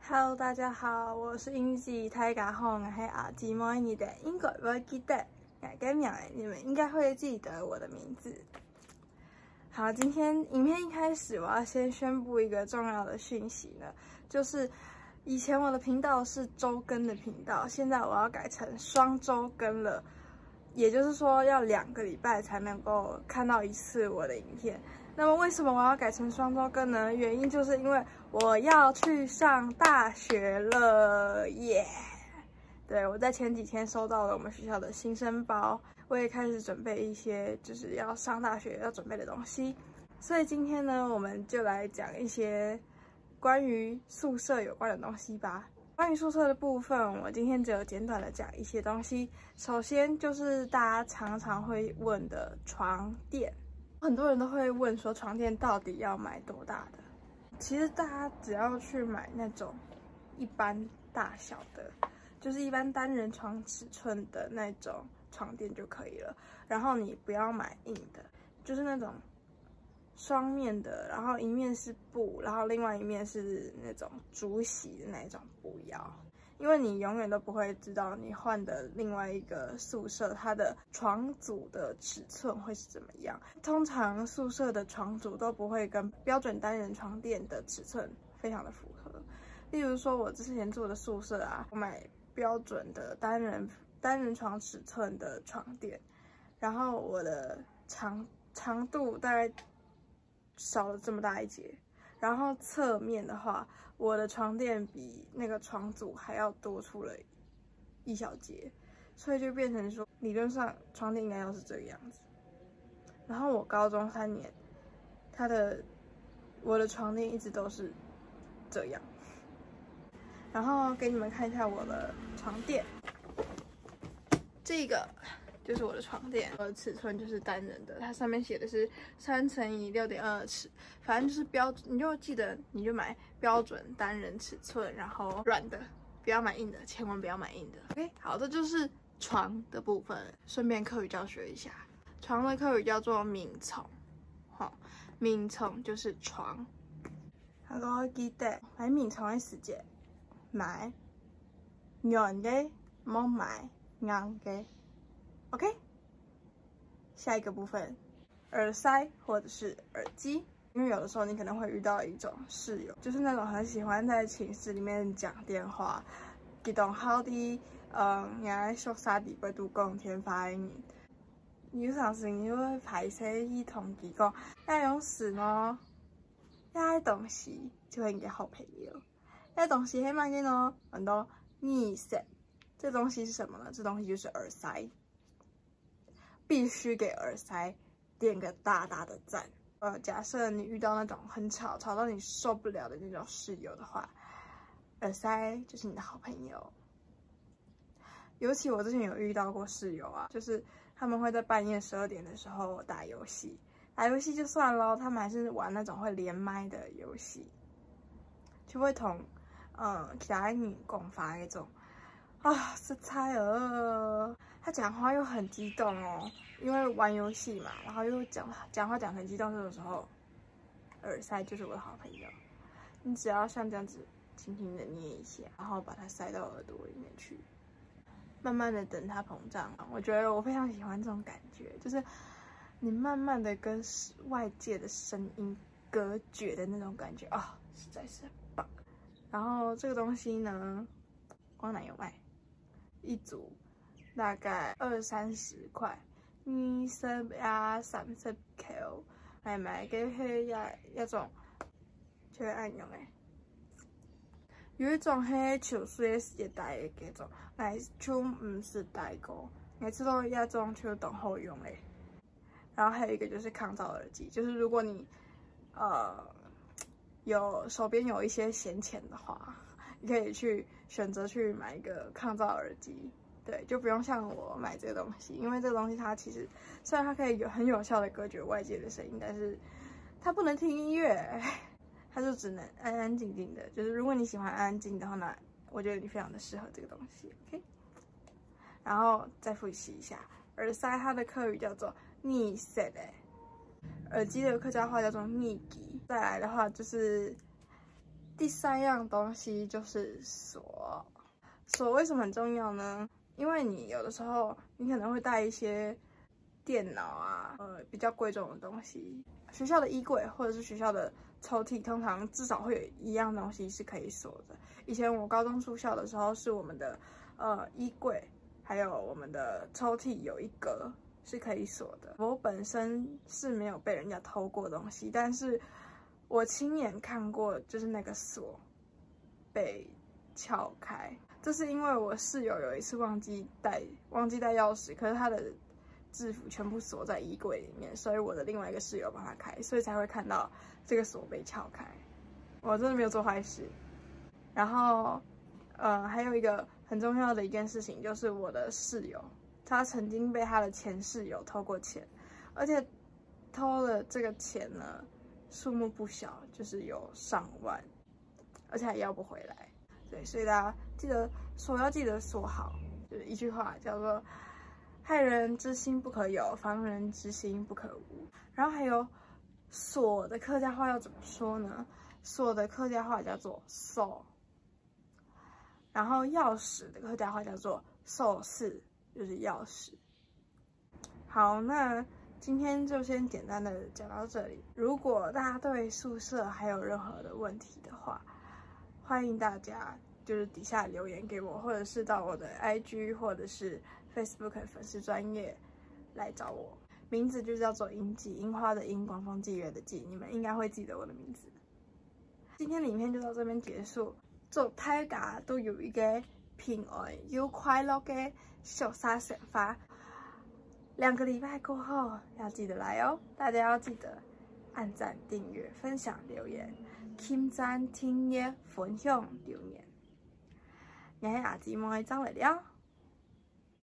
Hello， 大家好，我是英记泰嘎红，我是阿基莫尼的英国不记得，改名你们应该会记得我的名字。好，今天影片一开始，我要先宣布一个重要的讯息呢，就是以前我的频道是周更的频道，现在我要改成双周更了，也就是说要2个礼拜才能够看到一次我的影片。那么为什么我要改成双周更呢？原因就是因为我要去上大学了耶！ 对，我在前几天收到了我们学校的新生包，我也开始准备一些就是要上大学要准备的东西。所以今天呢，我们就来讲一些关于宿舍有关的东西吧。关于宿舍的部分，我今天只有简短的讲一些东西。首先就是大家常常会问的床垫。很多人都会问说，床垫到底要买多大的？其实大家只要去买那种一般大小的，就是一般单人床尺寸的那种床垫就可以了。然后你不要买硬的，就是那种双面的，然后一面是布，然后另外一面是那种竹席的那种，不要。因为你永远都不会知道你换的另外一个宿舍它的床组的尺寸会是怎么样。通常宿舍的床组都不会跟标准单人床垫的尺寸非常的符合。例如说，我之前住的宿舍啊，我买标准的单人床尺寸的床垫，然后我的长度大概少了这么大一截。然后侧面的话，我的床垫比那个床组还要多出了一小节，所以就变成说，理论上床垫应该要是这个样子。然后我高中3年，我的床垫一直都是这样。然后给你们看一下我的床垫，这个就是我的床垫，我的尺寸就是单人的，它上面写的是3×6.22尺，反正就是标准，你就记得你就买标准单人尺寸，然后软的，不要买硬的，千万不要买硬的。OK， 好，这就是床的部分。顺便课语教学一下，床的课语叫做眠床，好，眠床就是床。大家記得買眠床嘅時節，買軟嘅，唔買硬嘅。OK， 下一个部分，耳塞或者是耳机，因为有的时候你可能会遇到一种室友，就是那种很喜欢在寝室里面讲电话，激动好的，也熟沙地不度讲天发的人，有陣時你會排斥去同佢講，那種事呢，那東西就會你嘅好朋友，那東西係乜嘢呢？很多耳塞，這東西是什麼呢？這東西就是耳塞。必须给耳塞点个大大的赞。假设你遇到那种很吵到你受不了的那种室友的话，耳塞就是你的好朋友。尤其我之前有遇到过室友啊，就是他们会在半夜12点的时候打游戏，打游戏就算咯，他们还是玩那种会连麦的游戏，就会同其他人共发那种。啊，是猜儿，他讲话又很激动哦，因为玩游戏嘛，然后又讲话讲很激动，这种时候，耳塞就是我的好朋友。你只要像这样子轻轻的捏一下，然后把它塞到耳朵里面去，慢慢的等它膨胀。我觉得我非常喜欢这种感觉，就是你慢慢的跟外界的声音隔绝的那种感觉啊，实在是很棒。然后这个东西呢，光南有卖。一组大概20-30塊，20-30 kel， 係咪？佢係一種最愛用嘅。有一種係潮水時代嘅嗰種，係就唔是代購，每次都一種就等好用嘅。然後還有一個就是抗噪耳機，就是如果你手邊有一些閒錢的話。你可以选择去买一个抗噪耳机，对，就不用像我买这个东西，因为这个东西它其实虽然它可以很有效的隔绝外界的声音，但是它不能听音乐，它就只能安安静静的。就是如果你喜欢安安静的话，那我觉得你非常的适合这个东西 ，OK。然后再复习一下，耳塞它的客语叫做逆塞的，耳机的客家话叫做逆机。再来的话就是第3样东西就是锁。锁为什么很重要呢？因为你有的时候你可能会带一些电脑啊，比较贵重的东西。学校的衣柜或者是学校的抽屉，通常至少会有1样东西是可以锁的。以前我高中住校的时候，是我们的衣柜还有我们的抽屉有一格是可以锁的。我本身是没有被人家偷过东西，但是我亲眼看过，就是那个锁被撬开。这是因为我室友有一次忘记带钥匙，可是他的制服全部锁在衣柜里面，所以我的另外一个室友帮他开，所以才会看到这个锁被撬开。我真的没有做坏事。然后，还有一个很重要的一件事情，就是我的室友，他曾经被他的前室友偷过钱，而且偷了这个钱呢，数目不小，就是有上万，而且还要不回来。对，所以大家记得锁要记得锁好，就是一句话叫做“害人之心不可有，防人之心不可无”。然后还有锁的客家话要怎么说呢？锁的客家话叫做“锁”，然后钥匙的客家话叫做“锁匙”，就是钥匙。好，那今天就先简单的讲到这里。如果大家对宿舍还有任何的问题的话，欢迎大家就是底下留言给我，或者是到我的 IG 或者是 Facebook 粉丝专页来找我。名字就叫做樱记，樱花的樱，广丰霁月的霁，你们应该会记得我的名字。今天的影片就到这边结束，祝大家都有一个平安又快乐的小沙神发。2个礼拜过后要记得来哦，大家要记得按赞、订阅、分享、留言。点赞、订阅、分享、留言，你喺下節目可以走嚟了。